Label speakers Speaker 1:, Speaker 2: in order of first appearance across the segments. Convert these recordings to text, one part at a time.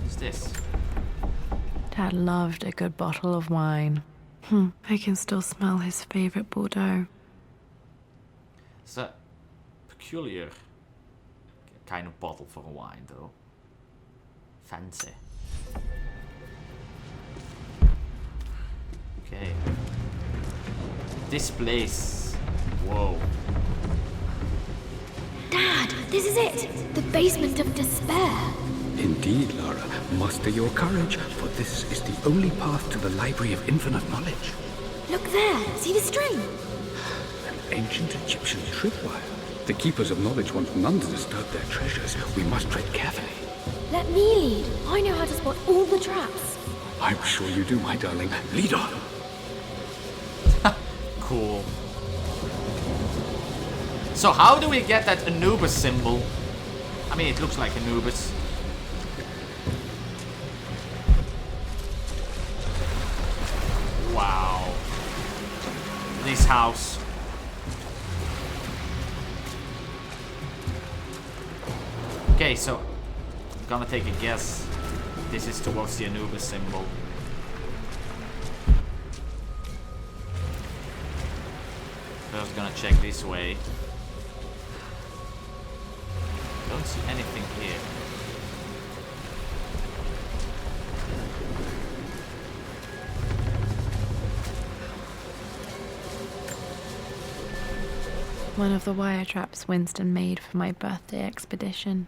Speaker 1: What's this?
Speaker 2: Dad loved a good bottle of wine. I can still smell his favorite Bordeaux.
Speaker 1: It's a peculiar kind of bottle for a wine, though. Fancy. Okay. This place. Whoa.
Speaker 3: Dad, this is it! The basement of despair!
Speaker 4: Indeed, Lara. Muster your courage, for this is the only path to the Library of Infinite Knowledge.
Speaker 3: Look there! See the string?
Speaker 4: An ancient Egyptian tripwire. The Keepers of Knowledge want none to disturb their treasures. We must tread carefully.
Speaker 3: Let me lead. I know how to spot all the traps.
Speaker 4: I'm sure you do, my darling. Lead on.
Speaker 1: Cool. So how do we get that Anubis symbol? I mean, it looks like Anubis. Wow. This house. Okay, so I'm gonna take a guess. This is towards the Anubis symbol. First gonna check this way. Don't see anything here.
Speaker 2: One of the wire traps Winston made for my birthday expedition.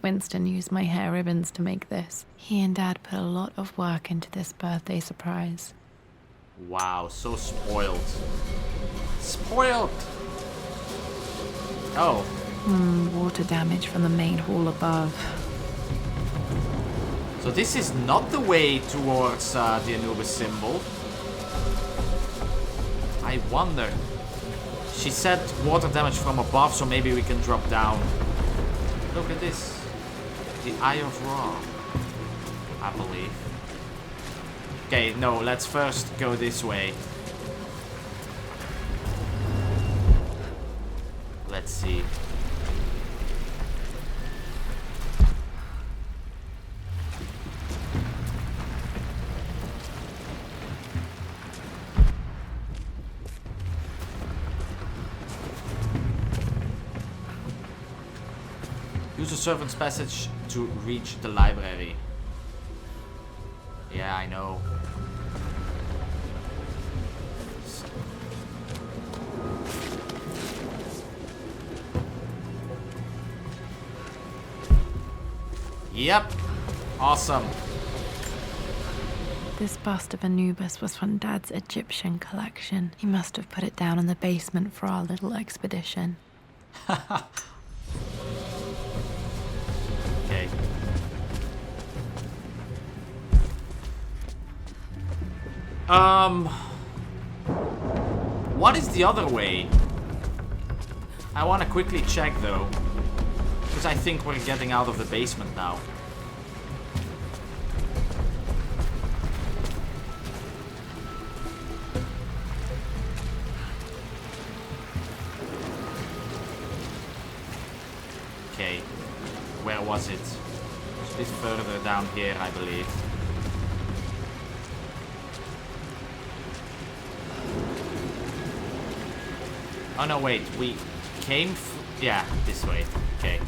Speaker 2: Winston used my hair ribbons to make this. He and Dad put a lot of work into this birthday surprise.
Speaker 1: Wow, so spoiled. Spoiled! Oh.
Speaker 2: Water damage from the main hall above.
Speaker 1: So this is not the way towards the Anubis symbol. I wonder. She said water damage from above, so maybe we can drop down. Look at this. The Eye of Ra, I believe. Okay, no, let's first go this way. Let's see. Use the servant's passage to reach the library. Yeah, I know. Yep. Awesome.
Speaker 2: This bust of Anubis was from Dad's Egyptian collection. He must have put it down in the basement for our little expedition.
Speaker 1: Okay. What is the other way? I want to quickly check though, because I think we're getting out of the basement now. Okay, where was it? It's a bit further down here, I believe. Oh no, wait, we came yeah, this way. Okay.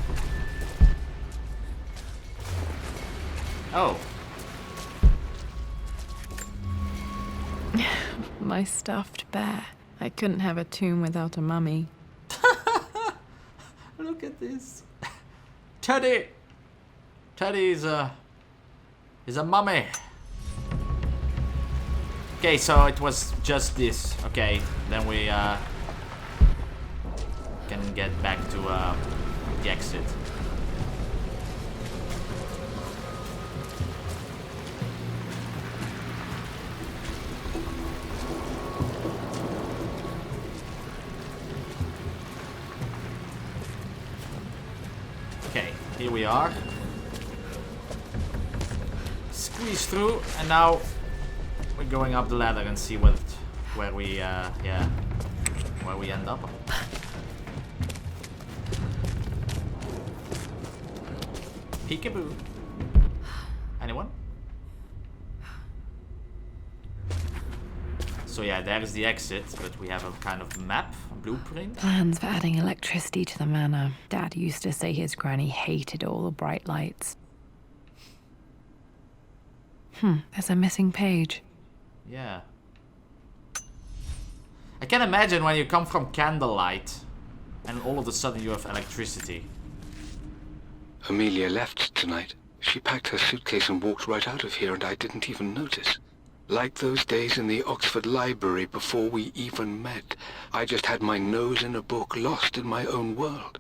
Speaker 1: Oh.
Speaker 2: My stuffed bear. I couldn't have a tomb without a mummy.
Speaker 1: Look at this. Teddy! Teddy is a mummy. Okay, so it was just this. Okay, then we can get back to the exit. Okay, here we are. Squeeze through, and now we're going up the ladder and see where we where we end up. Peekaboo. Anyone? So yeah, there is the exit, but we have a kind of map, a blueprint.
Speaker 2: Plans for adding electricity to the manor. Dad used to say his granny hated all the bright lights. There's a missing page.
Speaker 1: Yeah. I can imagine when you come from candlelight and all of a sudden you have electricity.
Speaker 4: Amelia left tonight. She packed her suitcase and walked right out of here, and I didn't even notice. Like those days in the Oxford Library before we even met. I just had my nose in a book, lost in my own world.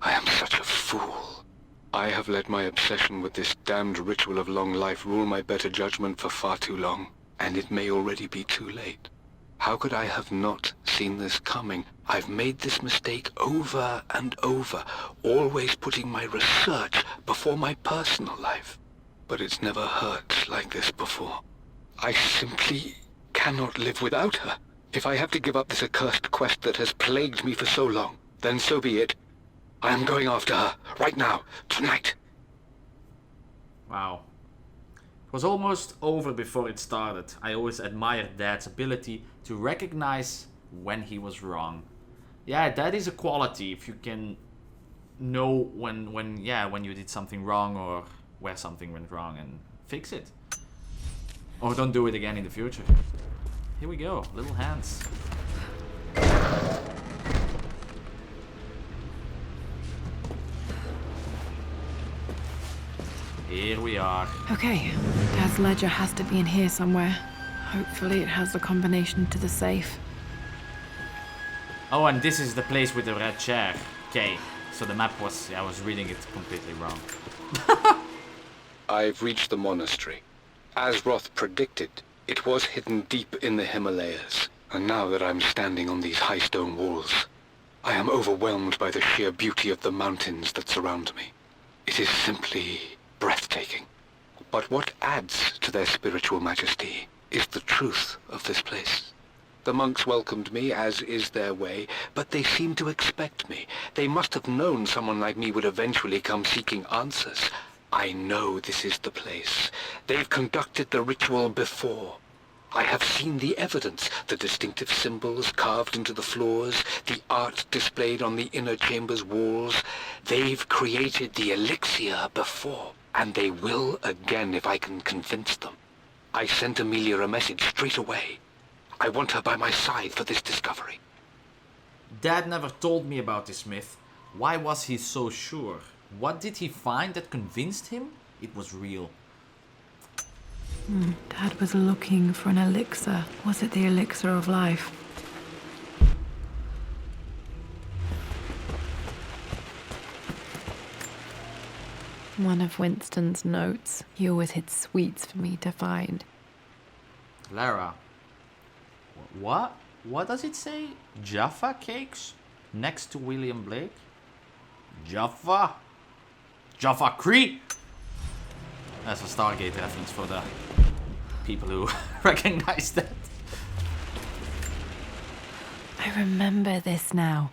Speaker 4: I am such a fool. I have let my obsession with this damned ritual of long life rule my better judgment for far too long, and it may already be too late. How could I have not seen this coming? I've made this mistake over and over, always putting my research before my personal life. But it's never hurt like this before. I simply cannot live without her. If I have to give up this accursed quest that has plagued me for so long, then so be it. I am going after her, right now, tonight.
Speaker 1: Wow. It was almost over before it started. I always admired Dad's ability to recognize when he was wrong. Yeah, that is a quality, if you can know when you did something wrong or where something went wrong and fix it. Or don't do it again in the future. Here we go, little hands. Here we are.
Speaker 2: Okay, Dad's ledger has to be in here somewhere. Hopefully it has the combination to the safe.
Speaker 1: Oh, and this is the place with the red chair. Okay, so the map was... I was reading it completely wrong.
Speaker 4: I've reached the monastery. As Roth predicted, it was hidden deep in the Himalayas. And now that I'm standing on these high stone walls, I am overwhelmed by the sheer beauty of the mountains that surround me. It is simply breathtaking. But what adds to their spiritual majesty is the truth of this place. The monks welcomed me, as is their way, but they seemed to expect me. They must have known someone like me would eventually come seeking answers. I know this is the place. They've conducted the ritual before. I have seen the evidence, the distinctive symbols carved into the floors, the art displayed on the inner chamber's walls. They've created the elixir before, and they will again if I can convince them. I sent Amelia a message straight away. I want her by my side for this discovery.
Speaker 1: Dad never told me about this myth. Why was he so sure? What did he find that convinced him it was real?
Speaker 2: Dad was looking for an elixir. Was it the elixir of life? One of Winston's notes. He always hid sweets for me to find.
Speaker 1: Lara. What? What does it say? Jaffa cakes? Next to William Blake? Jaffa? Jaffa Creek? That's a Stargate reference for the people who recognize that.
Speaker 2: I remember this now.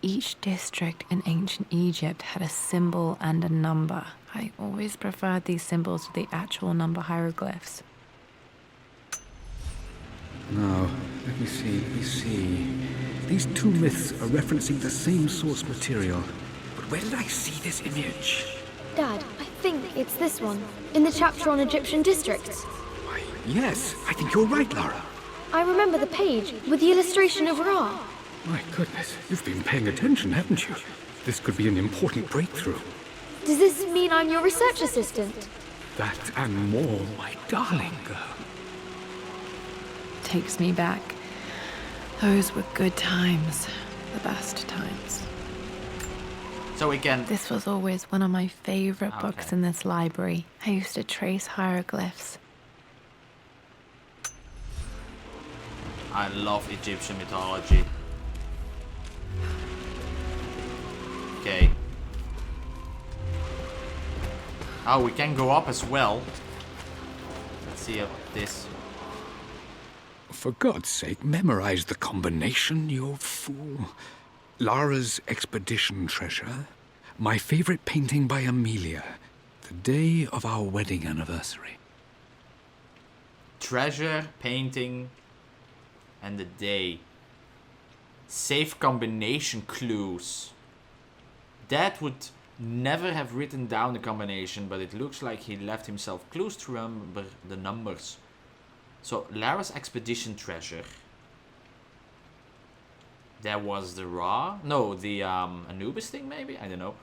Speaker 2: Each district in ancient Egypt had a symbol and a number. I always preferred these symbols to the actual number hieroglyphs.
Speaker 4: Now, let me see. These two myths are referencing the same source material. But where did I see this image?
Speaker 3: Dad, I think it's this one. In the chapter on Egyptian districts.
Speaker 4: Why, yes, I think you're right, Lara.
Speaker 3: I remember the page with the illustration of Ra.
Speaker 4: My goodness, you've been paying attention, haven't you? This could be an important breakthrough.
Speaker 3: Does this mean I'm your research assistant?
Speaker 4: That and more, my darling girl.
Speaker 2: Takes me back. Those were good times. The best times.
Speaker 1: So we can...
Speaker 2: This was always one of my favorite books in this library. I used to trace hieroglyphs.
Speaker 1: I love Egyptian mythology. Okay. Oh, we can go up as well. Let's see up this.
Speaker 4: For God's sake, memorize the combination, you fool. Lara's expedition treasure. My favorite painting by Amelia.
Speaker 5: The day of our wedding anniversary.
Speaker 1: Treasure, painting, and the day. Safe combination clues. Dad would never have written down the combination, but it looks like he left himself clues to remember the numbers. So, Lara's expedition treasure. There was the the Anubis thing maybe? I don't know.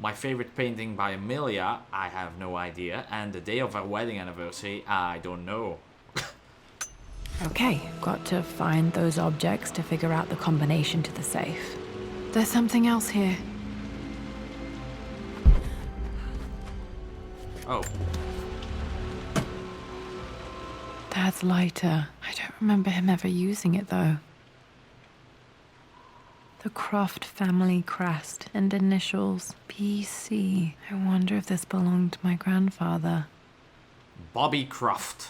Speaker 1: My favorite painting by Amelia, I have no idea. And the day of our wedding anniversary, I don't know.
Speaker 2: Okay, got to find those objects to figure out the combination to the safe. There's something else here.
Speaker 1: Oh.
Speaker 2: Dad's lighter. I don't remember him ever using it though. The Croft family crest and initials BC. I wonder if this belonged to my grandfather.
Speaker 1: Bobby Croft.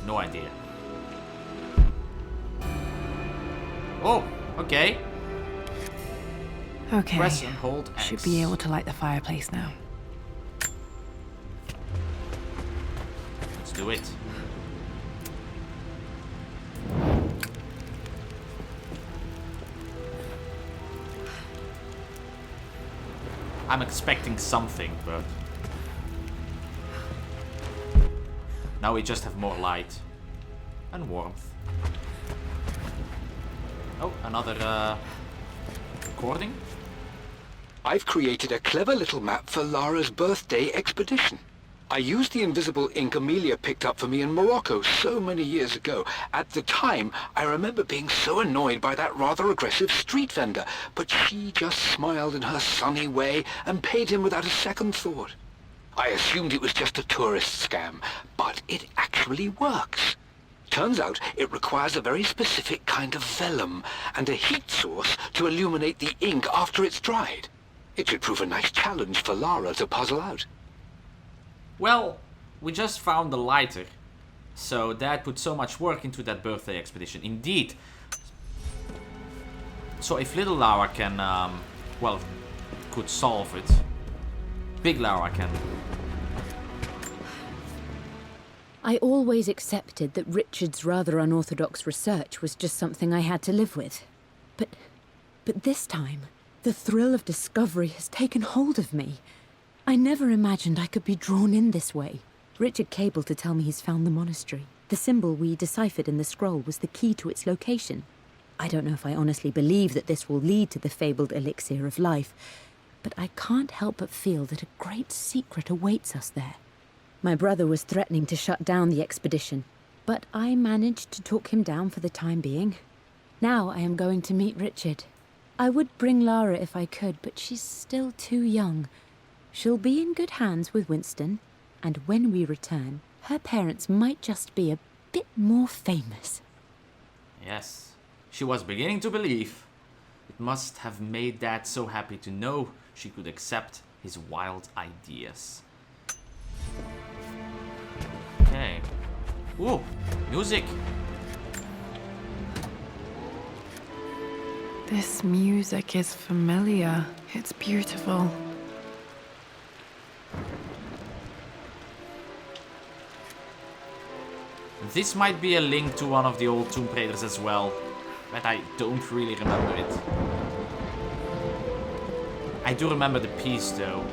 Speaker 1: No idea. Oh, okay.
Speaker 2: Okay.
Speaker 1: Press and hold X.
Speaker 2: Should be able to light the fireplace now.
Speaker 1: Let's do it. I'm expecting something, but now we just have more light and warmth. Oh, another recording.
Speaker 4: I've created a clever little map for Lara's birthday expedition. I used the invisible ink Amelia picked up for me in Morocco so many years ago. At the time, I remember being so annoyed by that rather aggressive street vendor, but she just smiled in her sunny way and paid him without a second thought. I assumed it was just a tourist scam, but it actually works. Turns out it requires a very specific kind of vellum and a heat source to illuminate the ink after it's dried. It should prove a nice challenge for Lara to puzzle out.
Speaker 1: Well, we just found the lighter. So Dad put so much work into that birthday expedition. Indeed. So if little Lara can, could solve it, big Lara can.
Speaker 6: I always accepted that Richard's rather unorthodox research was just something I had to live with. But this time, the thrill of discovery has taken hold of me. I never imagined I could be drawn in this way. Richard cabled to tell me he's found the monastery. The symbol we deciphered in the scroll was the key to its location. I don't know if I honestly believe that this will lead to the fabled elixir of life, but I can't help but feel that a great secret awaits us there. My brother was threatening to shut down the expedition, but I managed to talk him down for the time being. Now I am going to meet Richard. I would bring Lara if I could, but she's still too young. She'll be in good hands with Winston, and when we return, her parents might just be a bit more famous.
Speaker 1: Yes, she was beginning to believe. It must have made Dad so happy to know she could accept his wild ideas. Okay. Ooh, music.
Speaker 2: This music is familiar. It's beautiful.
Speaker 1: This might be a link to one of the old Tomb Raiders as well, but I don't really remember it. I do remember the piece though.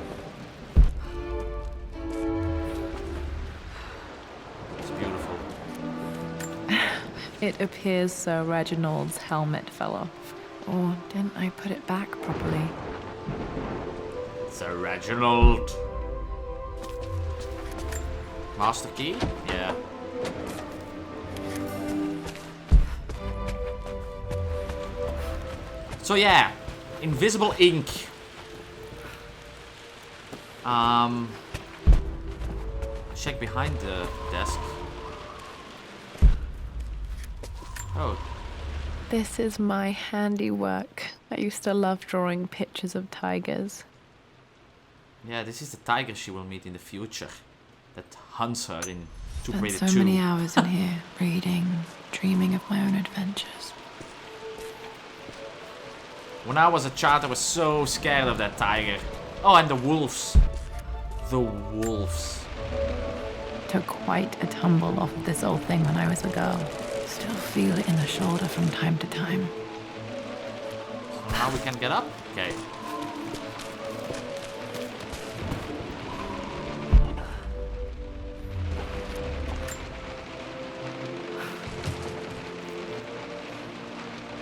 Speaker 1: It's beautiful.
Speaker 2: It appears Sir Reginald's helmet fell off. Or didn't I put it back properly?
Speaker 1: Sir Reginald. Master key? Yeah. So yeah, invisible ink. Check behind the desk. Oh.
Speaker 2: This is my handiwork. I used to love drawing pictures of tigers.
Speaker 1: Yeah, this is the tiger she will meet in the future. That hunts her in Tomb
Speaker 2: Spent
Speaker 1: Raider
Speaker 2: so
Speaker 1: 2.
Speaker 2: many hours in here, reading, dreaming of my own adventures.
Speaker 1: When I was a child, I was so scared of that tiger. Oh, and the wolves. The wolves.
Speaker 2: Took quite a tumble off of this old thing when I was a girl. Still feel it in the shoulder from time to time.
Speaker 1: Now we can get up? Okay.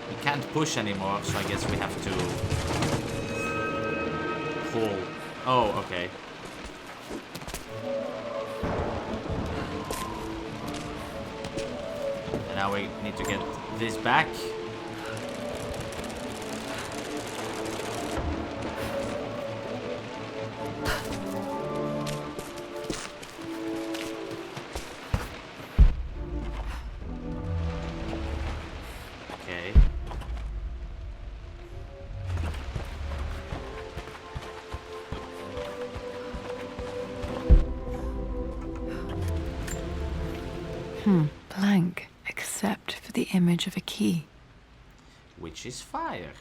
Speaker 1: We can't push anymore, so I guess we have to pull. Oh, okay. And now we need to get this back. Okay.
Speaker 2: Blank, except for the image of a key.
Speaker 1: Which is fire.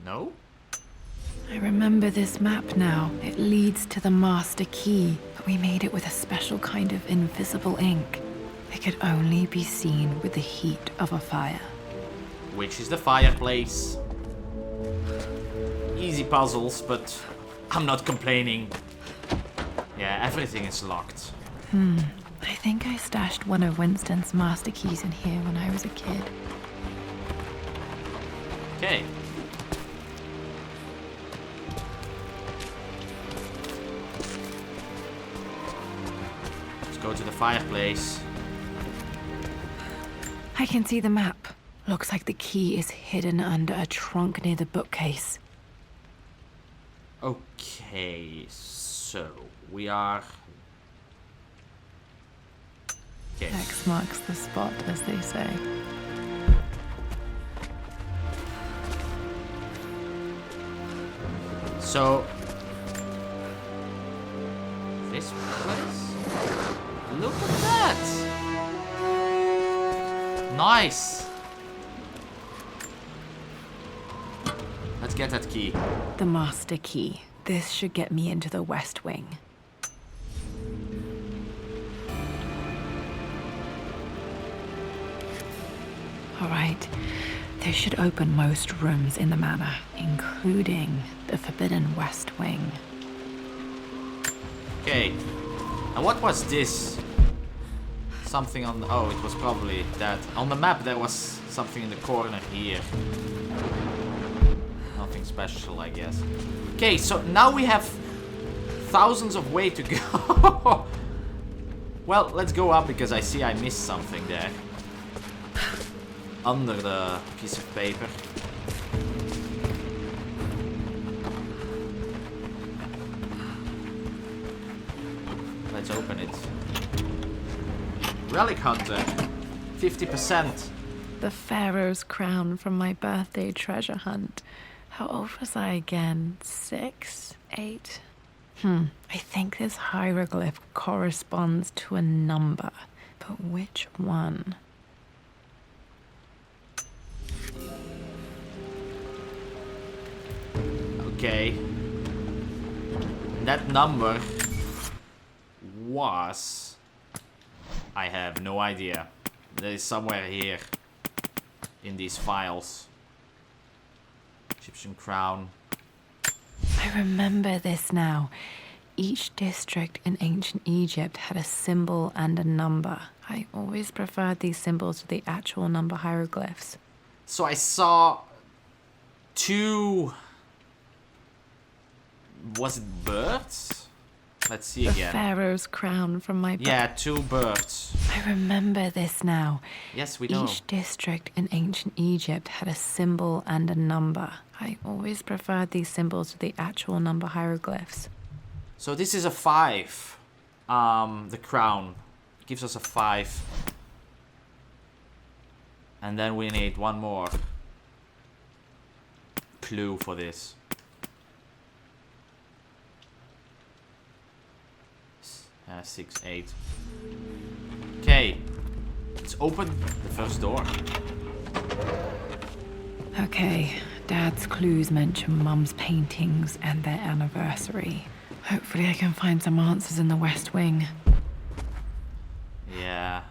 Speaker 1: No?
Speaker 2: I remember this map now. It leads to the master key, but we made it with a special kind of invisible ink. It could only be seen with the heat of a fire.
Speaker 1: Which is the fireplace. Easy puzzles, but I'm not complaining. Yeah, everything is locked.
Speaker 2: I think I stashed one of Winston's master keys in here when I was a kid.
Speaker 1: Okay. Let's go to the fireplace.
Speaker 2: I can see the map. Looks like the key is hidden under a trunk near the bookcase.
Speaker 1: Okay, so we are... Okay.
Speaker 2: X marks the spot, as they say.
Speaker 1: So... This place? Look at that! Nice! Let's get that key.
Speaker 2: The master key. This should get me into the West Wing. All right. This should open most rooms in the manor, including the forbidden West Wing.
Speaker 1: Okay. And what was this? Something on the... Oh, it was probably that. On the map there was something in the corner here. Nothing special, I guess. Okay, so now we have thousands of way to go. Well, let's go up because I see I missed something there. Under the piece of paper. Let's open it. Relic Hunter. 50%.
Speaker 2: The Pharaoh's crown from my birthday treasure hunt. How old was I again? 6? 8? I think this hieroglyph corresponds to a number. But which one?
Speaker 1: Okay. That number was... I have no idea. That is somewhere here. In these files. Egyptian crown.
Speaker 2: I remember this now. Each district in ancient Egypt had a symbol and a number. I always preferred these symbols to the actual number hieroglyphs.
Speaker 1: So I saw 2... Was it birds? Let's see
Speaker 2: The
Speaker 1: again.
Speaker 2: Pharaoh's crown from my
Speaker 1: Yeah, 2 birds.
Speaker 2: I remember this now.
Speaker 1: Yes, we know.
Speaker 2: Each district in ancient Egypt had a symbol and a number. I always preferred these symbols to the actual number hieroglyphs.
Speaker 1: So this is a 5. The crown gives us a 5. And then we need one more clue for this. 6, 8. Okay. Let's open the first door.
Speaker 2: Okay, Dad's clues mention Mum's paintings and their anniversary. Hopefully I can find some answers in the West Wing.
Speaker 1: Yeah.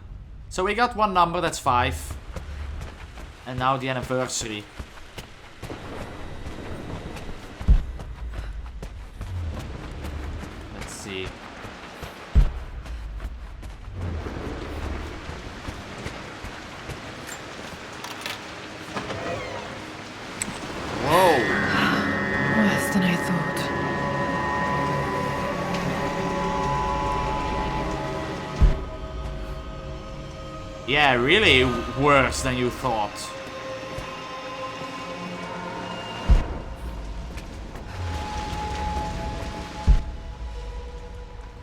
Speaker 1: So we got one number, that's 5. And now the anniversary. Let's see. Whoa!
Speaker 2: Worse than I thought.
Speaker 1: Yeah, really worse than you thought.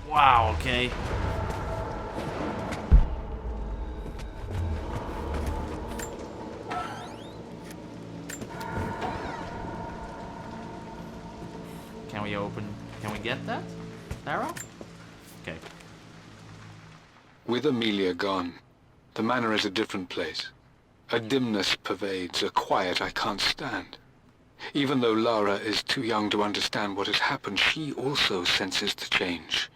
Speaker 1: Wow, okay. Can we get that, Lara? Okay.
Speaker 4: With Amelia gone, the manor is a different place. A dimness pervades, a quiet I can't stand. Even though Lara is too young to understand what has happened, she also senses the change.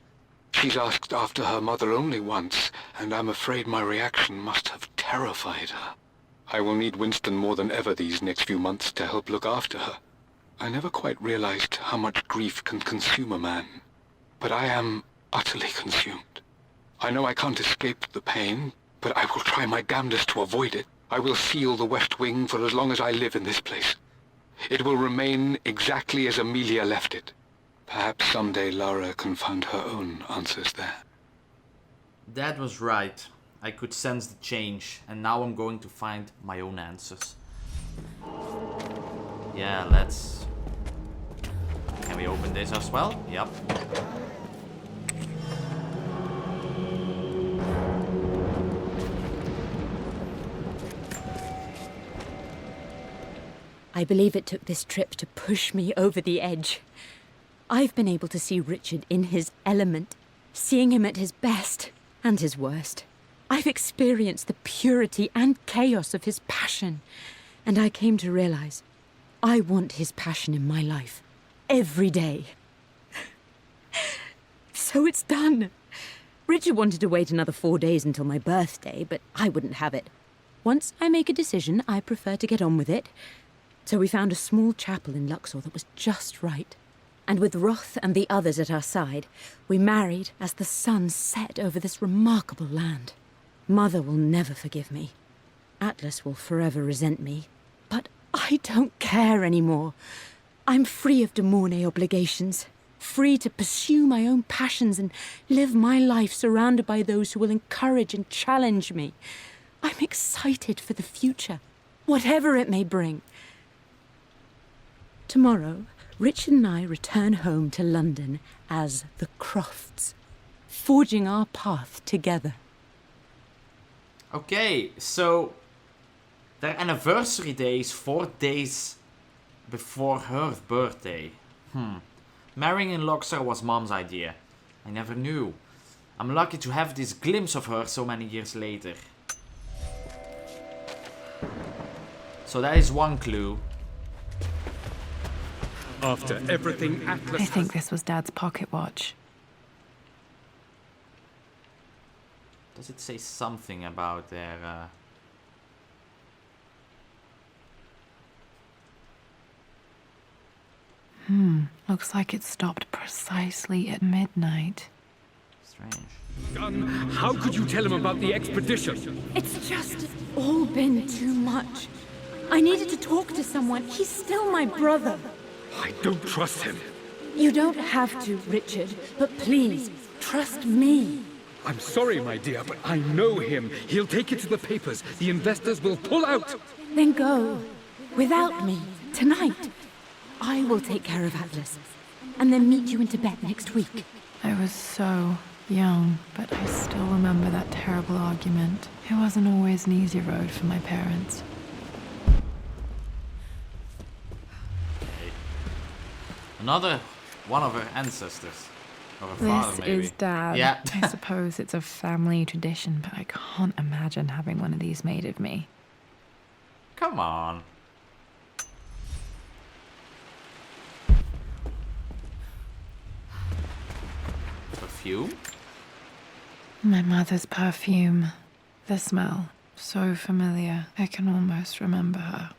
Speaker 4: She's asked after her mother only once, and I'm afraid my reaction must have terrified her. I will need Winston more than ever these next few months to help look after her. I never quite realized how much grief can consume a man, but I am utterly consumed. I know I can't escape the pain, but I will try my damnedest to avoid it. I will seal the West Wing for as long as I live in this place. It will remain exactly as Amelia left it. Perhaps someday Lara can find her own answers there.
Speaker 1: That was right. I could sense the change, and now I'm going to find my own answers. Yeah, let's... Can we open this as well? Yep.
Speaker 6: I believe it took this trip to push me over the edge. I've been able to see Richard in his element, seeing him at his best and his worst. I've experienced the purity and chaos of his passion, and I came to realize I want his passion in my life every day. So it's done. Richard wanted to wait another 4 days until my birthday, but I wouldn't have it. Once I make a decision, I prefer to get on with it. So we found a small chapel in Luxor that was just right. And with Roth and the others at our side, we married as the sun set over this remarkable land. Mother will never forgive me. Atlas will forever resent me. But I don't care anymore. I'm free of de Mornay obligations, free to pursue my own passions and live my life surrounded by those who will encourage and challenge me. I'm excited for the future, whatever it may bring. Tomorrow, Richard and I return home to London as the Crofts, forging our path together.
Speaker 1: Okay, so their anniversary day is 4 days before her birthday. Marrying in Luxor was Mom's idea. I never knew. I'm lucky to have this glimpse of her so many years later. So that is one clue.
Speaker 5: After everything Atlas
Speaker 2: I think this was Dad's pocket watch.
Speaker 1: Does it say something about their...
Speaker 2: Looks like it stopped precisely at midnight.
Speaker 1: Strange.
Speaker 5: How could you tell him about the expedition?
Speaker 6: It's just all been too much. I needed to talk to someone. He's still my brother.
Speaker 5: I don't trust him.
Speaker 6: You don't have to, Richard, but please, trust me.
Speaker 5: I'm sorry, my dear, but I know him. He'll take it to the papers. The investors will pull out.
Speaker 6: Then go. Without me. Tonight. I will take care of Atlas. And then meet you in Tibet next week.
Speaker 2: I was so young, but I still remember that terrible argument. It wasn't always an easy road for my parents.
Speaker 1: Another one of her ancestors. Or her father,
Speaker 2: This
Speaker 1: maybe.
Speaker 2: is Dad.
Speaker 1: Yeah.
Speaker 2: I suppose it's a family tradition, but I can't imagine having one of these made of me.
Speaker 1: Come on. perfume.
Speaker 2: My mother's perfume. The smell. So familiar. I can almost remember her.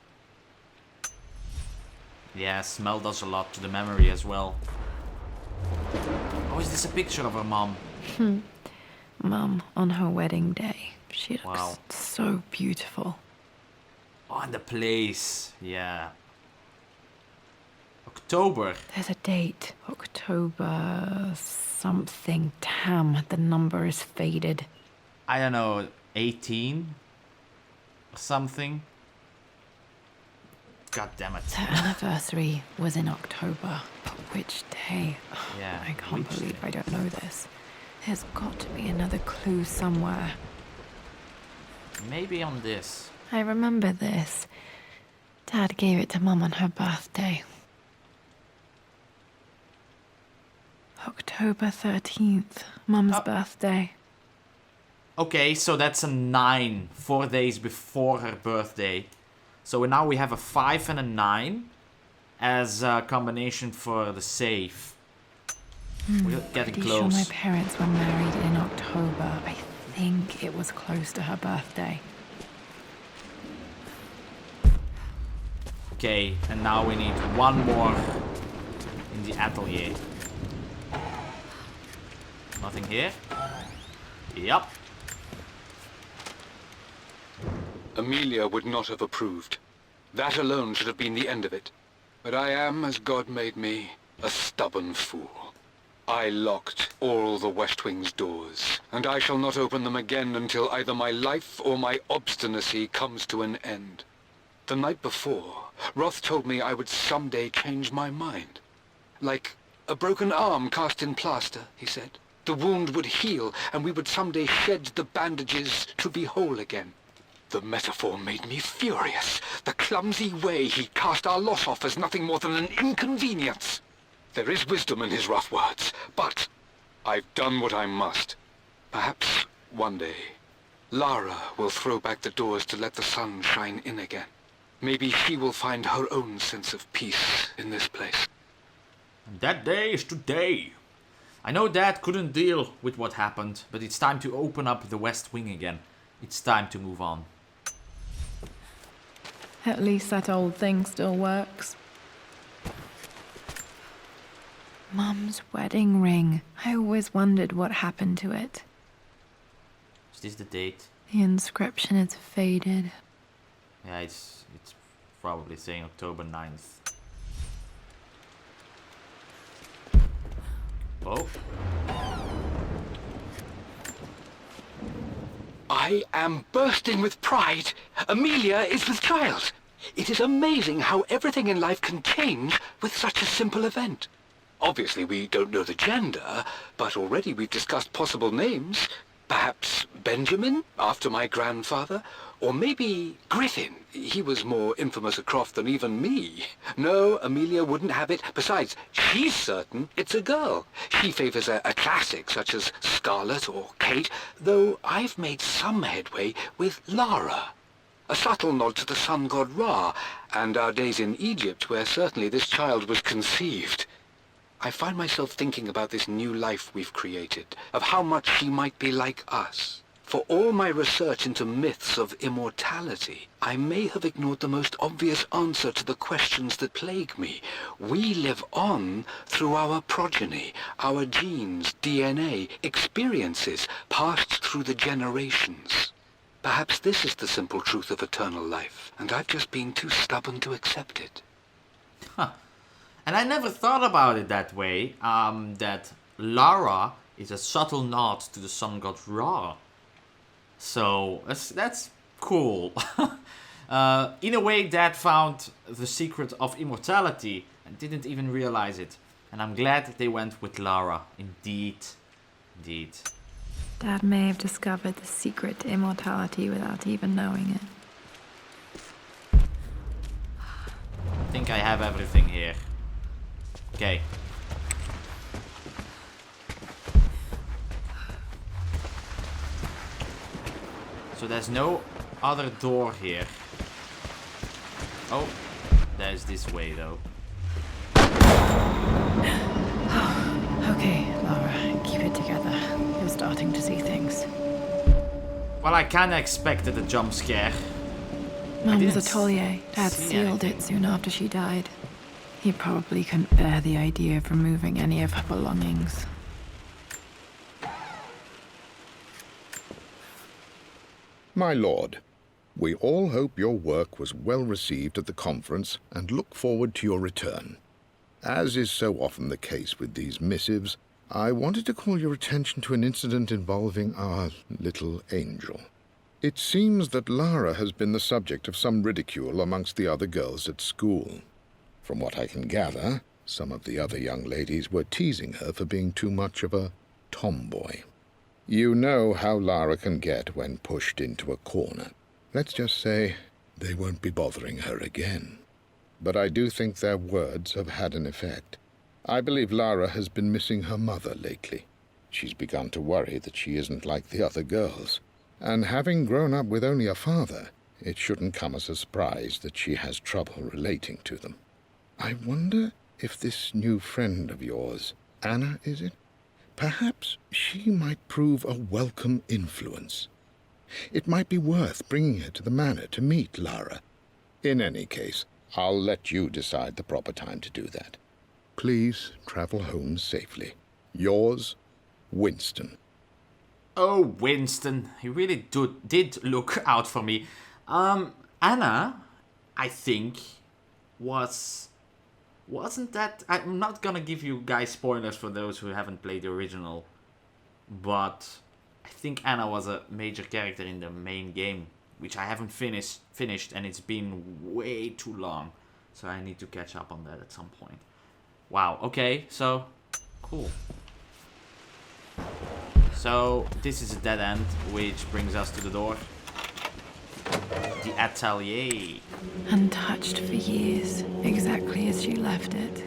Speaker 1: Yeah, smell does a lot to the memory as well. Oh, is this a picture of her mom?
Speaker 2: Mum, on her wedding day. She looks
Speaker 1: Wow.
Speaker 2: so beautiful.
Speaker 1: Oh, and the place. Yeah. October.
Speaker 2: There's a date. October something. Damn, the number is faded.
Speaker 1: I don't know, 18? Or something? God damn it.
Speaker 2: The anniversary was in October. But which day?
Speaker 1: Yeah,
Speaker 2: I can't
Speaker 1: which
Speaker 2: believe
Speaker 1: day?
Speaker 2: I don't know this. There's got to be another clue somewhere.
Speaker 1: Maybe on this.
Speaker 2: I remember this. Dad gave it to Mum on her birthday. October 13th, Mum's birthday.
Speaker 1: Okay, so that's a 9. 4 days before her birthday. So now we have a 5 and a 9 as a combination for the save. We're getting
Speaker 2: Pretty
Speaker 1: close.
Speaker 2: sure my parents were married in October. I think it was close to her birthday.
Speaker 1: Okay, and now we need one more in the atelier. Nothing here? Yup.
Speaker 4: Amelia would not have approved. That alone should have been the end of it. But I am, as God made me, a stubborn fool. I locked all the West Wing's doors, and I shall not open them again until either my life or my obstinacy comes to an end. The night before, Roth told me I would someday change my mind. Like a broken arm cast in plaster, he said. The wound would heal, and we would someday shed the bandages to be whole again. The metaphor made me furious. The clumsy way he cast our loss off as nothing more than an inconvenience. There is wisdom in his rough words, but I've done what I must. Perhaps one day, Lara will throw back the doors to let the sun shine in again. Maybe she will find her own sense of peace in this place.
Speaker 1: And that day is today. I know Dad couldn't deal with what happened, but it's time to open up the West Wing again. It's time to move on.
Speaker 2: At least that old thing still works. Mum's wedding ring. I always wondered what happened to it.
Speaker 1: Is this the date?
Speaker 2: The inscription is faded.
Speaker 1: Yeah, it's probably saying October 9th. Oh.
Speaker 4: I am bursting with pride. Amelia is with child. It is amazing how everything in life can change with such a simple event. Obviously, we don't know the gender, but already we've discussed possible names. Perhaps Benjamin, after my grandfather, or maybe Griffin. He was more infamous a Croft than even me. No, Amelia wouldn't have it. Besides, she's certain it's a girl. She favors a classic such as Scarlet or Kate, though I've made some headway with Lara. A subtle nod to the sun god Ra, and our days in Egypt, where certainly this child was conceived. I find myself thinking about this new life we've created, of how much she might be like us. For all my research into myths of immortality, I may have ignored the most obvious answer to the questions that plague me. We live on through our progeny, our genes, DNA, experiences passed through the generations. Perhaps this is the simple truth of eternal life, and I've just been too stubborn to accept it.
Speaker 1: Huh. And I never thought about it that way, that Lara is a subtle nod to the sun god Ra. So, that's cool. In a way, Dad found the secret of immortality and didn't even realize it. And I'm glad that they went with Lara. Indeed. Indeed.
Speaker 2: Dad may have discovered the secret to immortality without even knowing it.
Speaker 1: I think I have everything here. Okay. So there's no other door here. Oh, there's this way though.
Speaker 2: Okay, Lara, keep it together. starting to see things.
Speaker 1: Well, I kinda expected a jump scare.
Speaker 2: Mum was a
Speaker 1: didn't
Speaker 2: taulier. Dad
Speaker 1: see
Speaker 2: sealed
Speaker 1: anything.
Speaker 2: it soon after she died. He probably couldn't bear the idea of removing any of her belongings.
Speaker 7: My lord, we all hope your work was well received at the conference and look forward to your return. As is so often the case with these missives, I wanted to call your attention to an incident involving our little angel. It seems that Lara has been the subject of some ridicule amongst the other girls at school. From what I can gather, some of the other young ladies were teasing her for being too much of a tomboy. You know how Lara can get when pushed into a corner. Let's just say they won't be bothering her again. But I do think their words have had an effect. I believe Lara has been missing her mother lately. She's begun to worry that she isn't like the other girls. And having grown up with only a father, it shouldn't come as a surprise that she has trouble relating to them. I wonder if this new friend of yours, Anna, is it? Perhaps she might prove a welcome influence. It might be worth bringing her to the manor to meet Lara. In any case, I'll let you decide the proper time to do that. Please travel home safely. Yours, Winston.
Speaker 1: Oh, Winston. He really did look out for me. Anna, I think, wasn't that... I'm not gonna give you guys spoilers for those who haven't played the original, but I think Anna was a major character in the main game, which I haven't finished, and it's been way too long, so I need to catch up on that at some point. Wow, okay, so, cool. So, this is a dead end, which brings us to the door. The atelier.
Speaker 2: Untouched for years, exactly as you left it.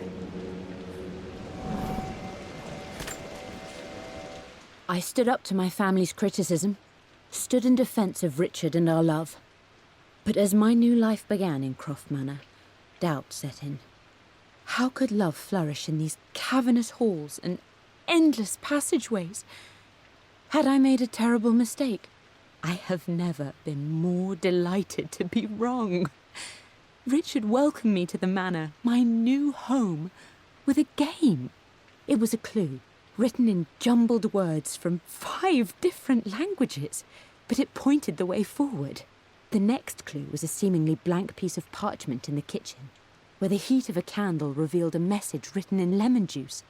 Speaker 6: I stood up to my family's criticism, stood in defense of Richard and our love. But as my new life began in Croft Manor, doubt set in. How could love flourish in these cavernous halls and endless passageways? Had I made a terrible mistake? I have never been more delighted to be wrong. Richard welcomed me to the manor, my new home, with a game. It was a clue, written in jumbled words from 5 different languages, but it pointed the way forward. The next clue was a seemingly blank piece of parchment in the kitchen, where the heat of a candle revealed a message written in lemon juice.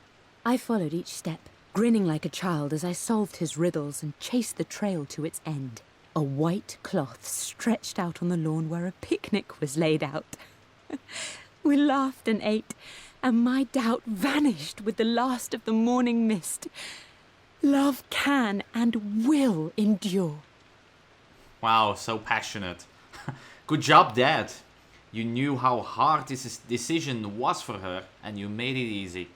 Speaker 6: I followed each step, grinning like a child as I solved his riddles and chased the trail to its end. A white cloth stretched out on the lawn where a picnic was laid out. We laughed and ate, and my doubt vanished with the last of the morning mist. Love can and will endure.
Speaker 1: Wow, so passionate. Good job, Dad. You knew how hard this decision was for her, and you made it easy.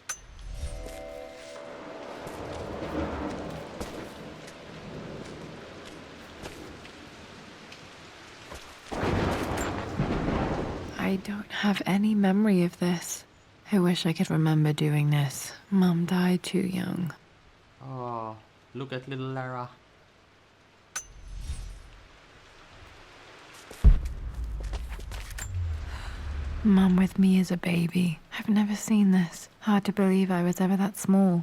Speaker 2: I don't have any memory of this. I wish I could remember doing this. Mum died too young.
Speaker 1: Oh, look at little Lara.
Speaker 2: Mum with me as a baby. I've never seen this. Hard to believe I was ever that small.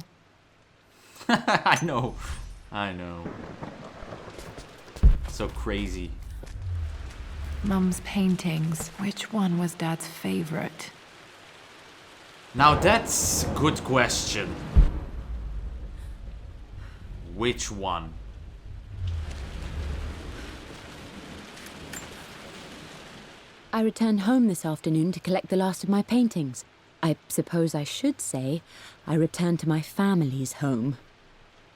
Speaker 1: I know. So crazy.
Speaker 2: Mum's paintings. Which one was Dad's favorite?
Speaker 1: Now that's a good question. Which one?
Speaker 6: I returned home this afternoon to collect the last of my paintings. I suppose I should say I returned to my family's home.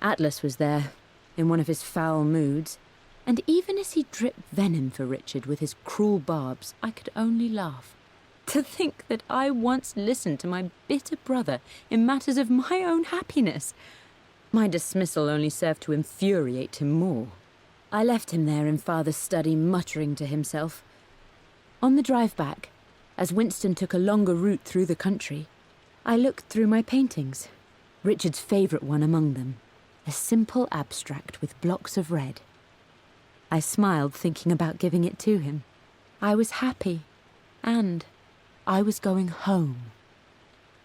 Speaker 6: Atlas was there, in one of his foul moods, and even as he dripped venom for Richard with his cruel barbs, I could only laugh. To think that I once listened to my bitter brother in matters of my own happiness. My dismissal only served to infuriate him more. I left him there in Father's study, muttering to himself. On the drive back, as Winston took a longer route through the country, I looked through my paintings, Richard's favourite one among them. A simple abstract with blocks of red. I smiled, thinking about giving it to him. I was happy, and I was going home.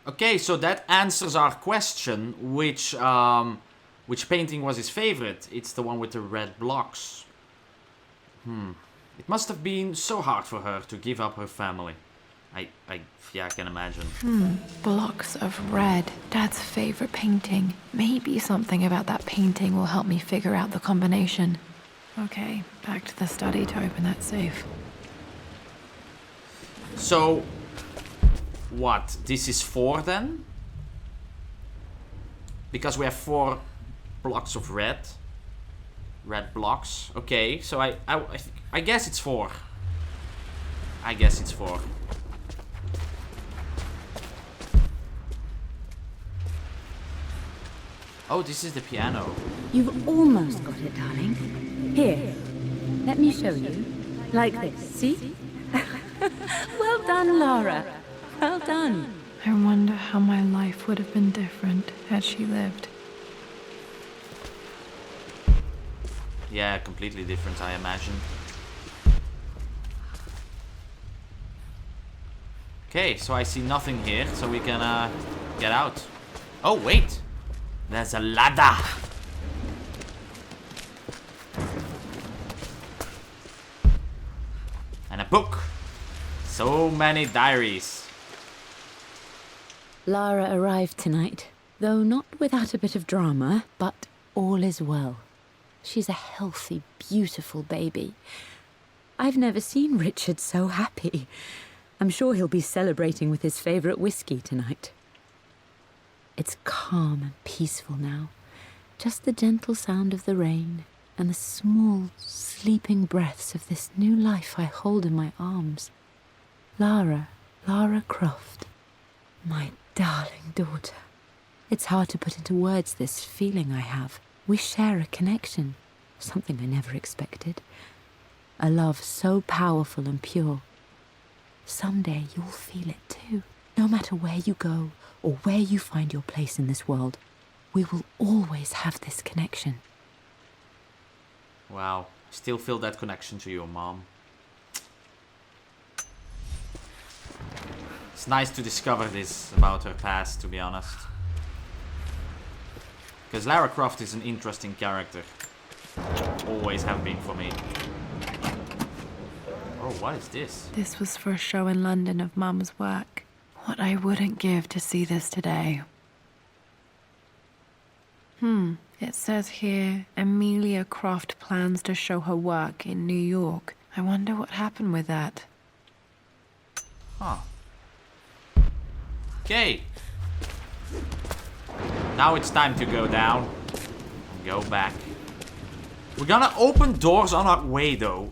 Speaker 1: Okay, so that answers our question. Which painting was his favorite? It's the one with the red blocks. It must have been so hard for her to give up her family. Yeah, I can imagine.
Speaker 2: Blocks of red. Dad's favorite painting. Maybe something about that painting will help me figure out the combination. Okay, back to the study to open that safe.
Speaker 1: So, what? This is 4 then? Because we have 4 blocks of red. Red blocks. Okay, so I guess it's 4. I guess it's 4. Oh, this is the piano.
Speaker 6: You've almost got it, darling. Here, let me show you. Like this, see? Well done, Lara. Well done.
Speaker 2: I wonder how my life would have been different had she lived.
Speaker 1: Yeah, completely different, I imagine. Okay, so I see nothing here, so we can get out. Oh, wait! There's a ladder! And a book! So many diaries.
Speaker 6: Lara arrived tonight, though not without a bit of drama, but all is well. She's a healthy, beautiful baby. I've never seen Richard so happy. I'm sure he'll be celebrating with his favorite whiskey tonight. It's calm and peaceful now. Just the gentle sound of the rain and the small, sleeping breaths of this new life I hold in my arms. Lara Croft, my darling daughter. It's hard to put into words this feeling I have. We share a connection, something I never expected. A love so powerful and pure. Someday you'll feel it too. No matter where you go or where you find your place in this world, we will always have this connection.
Speaker 1: Wow, still feel that connection to your mom. It's nice to discover this about her past, to be honest. Because Lara Croft is an interesting character. Always have been for me. Oh, what is this?
Speaker 2: This was for a show in London of Mum's work. What I wouldn't give to see this today. It says here, Amelia Croft plans to show her work in New York. I wonder what happened with that.
Speaker 1: Huh. Okay. Now it's time to go down. And go back. We're gonna open doors on our way though.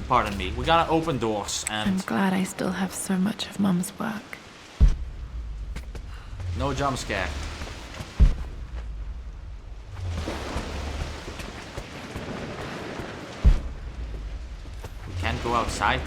Speaker 1: Pardon me. We're gonna open doors and...
Speaker 2: I'm glad I still have so much of Mum's work.
Speaker 1: No jump scare. We can't go outside.